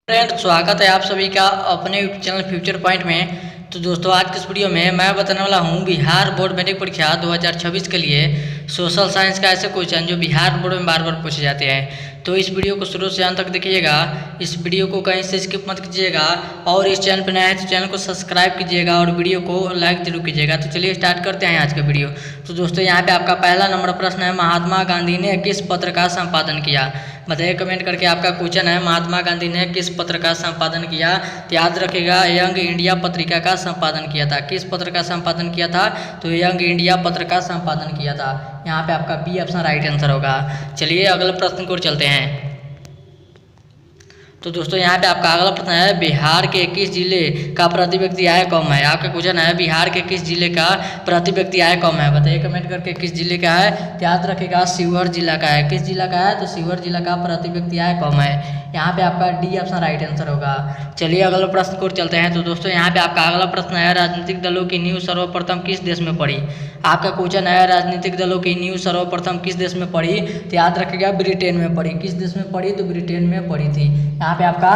Friend, स्वागत है आप सभी का अपने यूट्यूब चैनल फ्यूचर पॉइंट में। तो दोस्तों, आज की इस वीडियो में मैं बताने वाला हूं बिहार बोर्ड मैट्रिक परीक्षा 2026 के लिए सोशल साइंस का ऐसे क्वेश्चन जो बिहार बोर्ड में बार बार पूछे जाते हैं। तो इस वीडियो को शुरू से अंत तक देखिएगा। इस वीडियो को कहीं से स्किप मत कीजिएगा और इस चैनल पर नया है तो चैनल को सब्सक्राइब कीजिएगा और वीडियो को लाइक जरूर कीजिएगा। तो चलिए स्टार्ट करते हैं आज का वीडियो। तो दोस्तों, यहाँ पे आपका पहला नंबर प्रश्न है, महात्मा गांधी ने किस पत्र का संपादन किया? बताइए कमेंट करके। आपका क्वेश्चन है, महात्मा गांधी ने किस पत्र का संपादन किया? तो याद रखिएगा, यंग इंडिया पत्रिका का संपादन किया था। किस पत्र का संपादन किया था? तो यंग इंडिया पत्र का संपादन किया था। यहाँ पे आपका बी ऑप्शन राइट आंसर होगा। चलिए अगले प्रश्न को चलते हैं। तो दोस्तों, यहाँ पे आपका अगला प्रश्न है, बिहार के किस जिले का प्रति व्यक्ति आय कम है? आपका क्वेश्चन है, बिहार के किस जिले का प्रति व्यक्ति आय कम है? बताइए कमेंट करके किस जिले का है। याद रखिएगा, शिवहर जिला का है। किस जिला का है? तो शिवहर जिला का प्रति व्यक्ति आय कम है। यहाँ पे आपका डी ऑप्शन राइट आंसर होगा। चलिए अगले प्रश्न को चलते हैं। तो दोस्तों, यहाँ पे आपका अगला प्रश्न है, राजनीतिक दलों की नींव सर्वप्रथम किस देश में पड़ी? आपका क्वेश्चन है, राजनीतिक दलों की नींव सर्वप्रथम किस देश में पड़ी? तो याद रखिएगा, ब्रिटेन में पड़ी। किस देश में पड़ी? तो ब्रिटेन में पड़ी थी। यहाँ पे आपका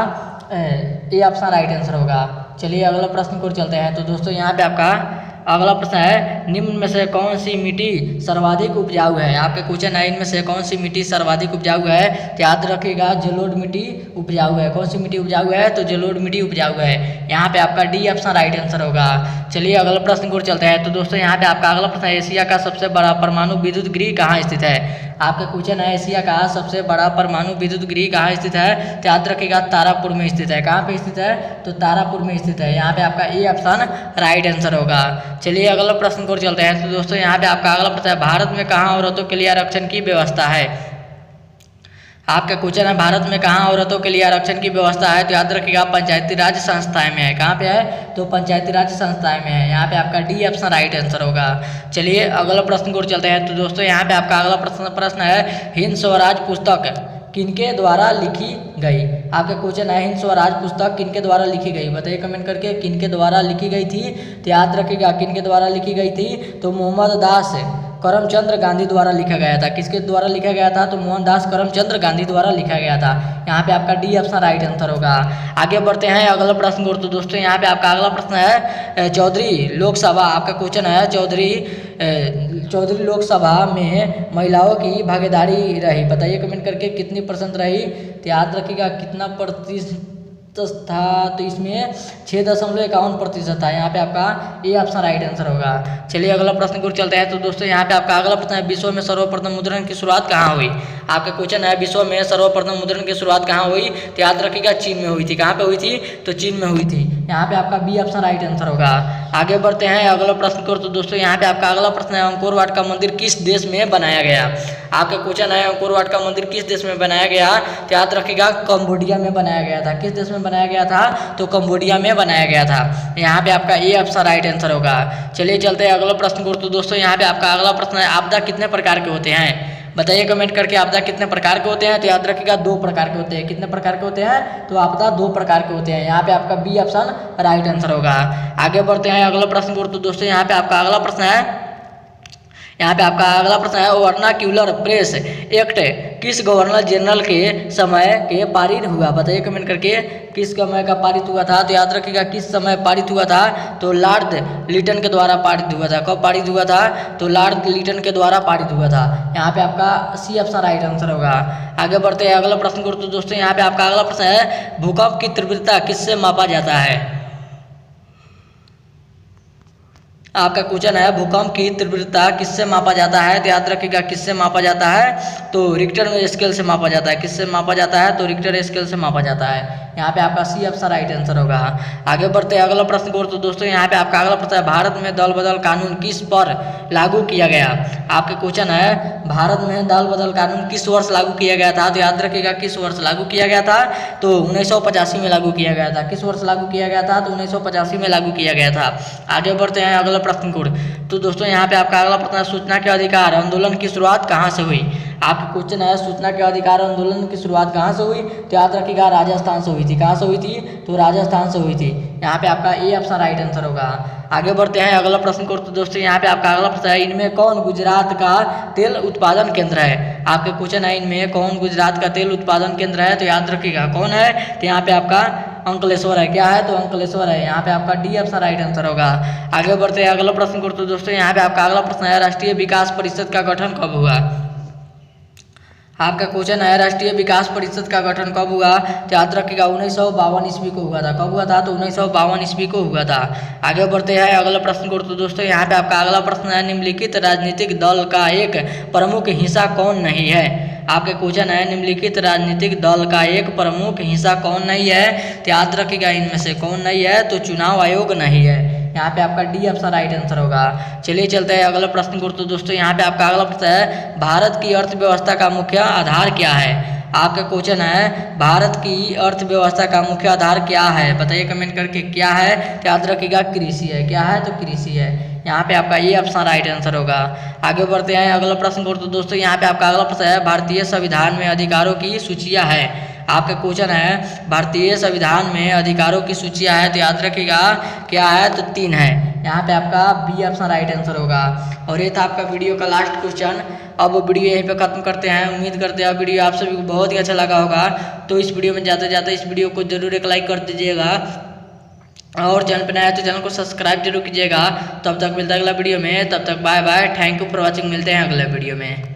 ए ऑप्शन राइट आंसर होगा। चलिए अगला प्रश्न को चलते हैं। तो दोस्तों, यहाँ पे आपका अगला प्रश्न है, निम्न में से कौन सी मिट्टी सर्वाधिक उपजाऊ है? आपके क्वेश्चन है, इनमें से कौन सी मिट्टी सर्वाधिक उपजाऊ है? तो याद रखिएगा, जलोढ़ मिट्टी उपजाऊ है। कौन सी मिट्टी उपजाऊ है? तो जलोढ़ मिट्टी उपजाऊ है। यहाँ पे आपका डी ऑप्शन राइट आंसर होगा। चलिए अगले प्रश्न को चलते हैं। तो दोस्तों, यहाँ पे आपका अगला प्रश्न है, एशिया का सबसे बड़ा परमाणु विद्युत गृह कहाँ स्थित है? आपका क्वेश्चन है, एशिया का सबसे बड़ा परमाणु विद्युत गृह कहाँ स्थित है? तो याद रखिएगा, तारापुर में स्थित है। कहाँ पे स्थित है? तो तारापुर में स्थित है। यहाँ पे आपका ए ऑप्शन राइट आंसर होगा। चलिए अगला प्रश्न को चलते हैं। तो दोस्तों, यहाँ पे आपका अगला प्रश्न है, भारत में कहाँ औरतों के लिए आरक्षण की व्यवस्था है? आपका क्वेश्चन है, भारत में कहाँ औरतों के लिए आरक्षण की व्यवस्था है? तो याद रखिएगा, पंचायती राज संस्थाएं में है। कहाँ पे है? तो पंचायती राज संस्थाएं में है। यहाँ पे आपका डी ऑप्शन राइट आंसर होगा। चलिए अगला प्रश्न को चलते हैं। तो दोस्तों, यहाँ पे आपका अगला प्रश्न है, हिंद स्वराज पुस्तक किनके द्वारा लिखी गई? आपका क्वेश्चन है, हिंद स्वराज पुस्तक किनके द्वारा लिखी गई? बताइए कमेंट करके किनके द्वारा लिखी गई थी। तो याद रखिएगा, किनके द्वारा लिखी गई थी? तो मोहम्मद दास करमचंद गांधी द्वारा लिखा गया था। किसके द्वारा लिखा गया था? तो मोहनदास करमचंद गांधी द्वारा लिखा गया था। यहाँ पे आपका डी ऑप्शन राइट आंसर होगा। आगे बढ़ते हैं अगला प्रश्न को। तो दोस्तों, यहाँ पे आपका अगला प्रश्न है, चौधरी लोकसभा। आपका क्वेश्चन है, चौधरी लोकसभा में महिलाओं की भागीदारी रही? बताइए कमेंट करके कितनी % रही? तो याद रखिएगा, कितना प्रतिशत था? तो इसमें 6.51% था। यहाँ पे आपका ए ऑप्शन राइट आंसर होगा। चलिए अगला प्रश्न को चलते हैं। तो दोस्तों, यहाँ पे आपका अगला प्रश्न है, विश्व में सर्वप्रथम मुद्रण की शुरुआत कहाँ हुई? आपका क्वेश्चन है, विश्व में सर्वप्रथम मुद्रण की शुरुआत कहाँ हुई? तो याद रखिएगा, चीन में हुई थी। कहाँ पे हुई थी? तो चीन में हुई थी। यहाँ पे आपका बी ऑप्शन राइट आंसर होगा। आगे बढ़ते हैं अगला प्रश्न को। तो दोस्तों, यहाँ पे आपका अगला प्रश्न है, अंकोर वाट का मंदिर किस देश में बनाया गया? आपका क्वेश्चन है, अंकोर वाट का मंदिर किस देश में बनाया गया? तो याद रखिएगा, कंबोडिया में बनाया गया था। किस देश में बनाया गया था? तो कंबोडिया में बनाया गया था। यहाँ पे आपका ए ऑप्शन राइट आंसर होगा। चलिए चलते हैं अगला प्रश्न को। तो दोस्तों, यहाँ पे आपका अगला प्रश्न है, आपदा कितने प्रकार के होते हैं? बताइए कमेंट करके, आपदा कितने प्रकार के होते हैं? तो याद रखिएगा, 2 प्रकार के होते हैं। कितने प्रकार के होते हैं? तो आपदा 2 प्रकार के होते हैं। यहाँ पे आपका बी ऑप्शन राइट आंसर होगा। आगे बढ़ते हैं अगला प्रश्न को। तो दोस्तों, यहाँ पे आपका अगला प्रश्न है, वर्नाक्यूलर प्रेस एक्ट किस गवर्नर जनरल के समय के पारित हुआ? बताइए कमेंट करके किस समय का पारित हुआ था? तो याद रखिएगा, किस समय पारित हुआ था? तो लॉर्ड लिटन के द्वारा पारित हुआ था। कब पारित हुआ था? तो लॉर्ड लिटन के द्वारा पारित हुआ था। यहाँ पे आपका सी ऑप्शन राइट आंसर होगा। आगे बढ़ते हैं अगला प्रश्न को। तो दोस्तों, यहाँ पे आपका अगला प्रश्न है, भूकंप की तीव्रता किससे मापा जाता है? आपका क्वेश्चन है, भूकंप की तीव्रता किससे मापा जाता है? तो याद रखिएगा, किससे मापा जाता है? तो रिक्टर स्केल से मापा जाता है। किससे मापा जाता है? तो रिक्टर स्केल से मापा जाता है। यहाँ पे आपका सी ऑप्शन राइट आंसर होगा। आगे बढ़ते हैं अगला प्रश्न को। तो दोस्तों, यहाँ पे आपका अगला प्रश्न है, भारत में दल बदल कानून किस पर लागू किया गया? आपके क्वेश्चन है, भारत में दल बदल कानून किस वर्ष लागू किया गया था? तो याद रखिएगा, किस वर्ष लागू किया गया था? तो 1985 में लागू किया गया था। किस वर्ष लागू किया गया था? तो 1985 में लागू किया गया था। आगे बढ़ते हैं अगला प्रश्न को। तो दोस्तों, यहाँ पे आपका अगला प्रश्न, सूचना के अधिकार आंदोलन की शुरुआत कहाँ से हुई? आपका क्वेश्चन है सूचना के अधिकार आंदोलन की शुरुआत कहाँ से हुई, तो याद रखिएगा राजस्थान से हुई थी। कहाँ से हुई थी, तो राजस्थान से हुई थी। यहाँ पे आपका ए ऑप्शन राइट आंसर होगा। आगे बढ़ते हैं अगला प्रश्न को। तो दोस्तों यहाँ पे आपका अगला प्रश्न है, इनमें कौन गुजरात का तेल उत्पादन केंद्र है। आपके क्वेश्चन है इनमें कौन गुजरात का तेल उत्पादन केंद्र है, तो याद रखिएगा कौन है, तो यहाँ पे आपका अंकलेश्वर है। क्या है, तो अंकलेश्वर है। यहाँ पे आपका डी ऑप्शन राइट आंसर होगा। आगे बढ़ते हैं अगला प्रश्न को। तो दोस्तों यहाँ पे आपका अगला प्रश्न है, राष्ट्रीय विकास परिषद का गठन कब हुआ। आपका क्वेश्चन है राष्ट्रीय विकास परिषद का गठन कब हुआ, तो याद रखिएगा 1952 ईस्वी को हुआ था। कब हुआ था, तो 1952 ईस्वी को हुआ था। आगे बढ़ते हैं अगला प्रश्न को। तो दोस्तों यहाँ पे आपका अगला प्रश्न है, निम्नलिखित राजनीतिक दल का एक प्रमुख हिस्सा कौन नहीं है। आपके क्वेश्चन है, निम्नलिखित राजनीतिक दल का एक प्रमुख हिस्सा कौन नहीं है, तो याद रखिएगा इनमें से कौन नहीं है, तो चुनाव आयोग नहीं है। यहाँ पे आपका डी ऑप्शन राइट आंसर होगा। चलिए चलते हैं अगला प्रश्न को। तो दोस्तों यहाँ पे आपका अगला प्रश्न है, भारत की अर्थव्यवस्था का मुख्य आधार क्या है। आपका क्वेश्चन है, भारत की अर्थव्यवस्था का मुख्य आधार क्या है, बताइए कमेंट करके। क्या है, तो याद रखिएगा कृषि है। क्या है, तो कृषि है। यहाँ पे आपका ये ऑप्शन राइट आंसर होगा। आगे बढ़ते हैं अगला प्रश्न को। तो दोस्तों यहाँ पे आपका अगला प्रश्न है, भारतीय संविधान में अधिकारों की सूचियाँ है। आपका क्वेश्चन है, भारतीय संविधान में अधिकारों की सूचियाँ है, तो याद रखिएगा क्या है, तो 3 है। यहाँ पे आपका बी ऑप्शन राइट आंसर होगा। और ये था आपका वीडियो का लास्ट क्वेश्चन। अब वीडियो यहीं पे खत्म करते हैं। उम्मीद करते हैं वीडियो आप सभी को बहुत ही अच्छा लगा होगा। तो इस वीडियो में जाते जाते इस वीडियो को जरूर एक लाइक कर दीजिएगा, और चैनल पर नया है तो चैनल को सब्सक्राइब जरूर कीजिएगा। तब तक मिलता है अगला वीडियो में, तब तक bye bye, thank you for watching. मिलते हैं अगले वीडियो में।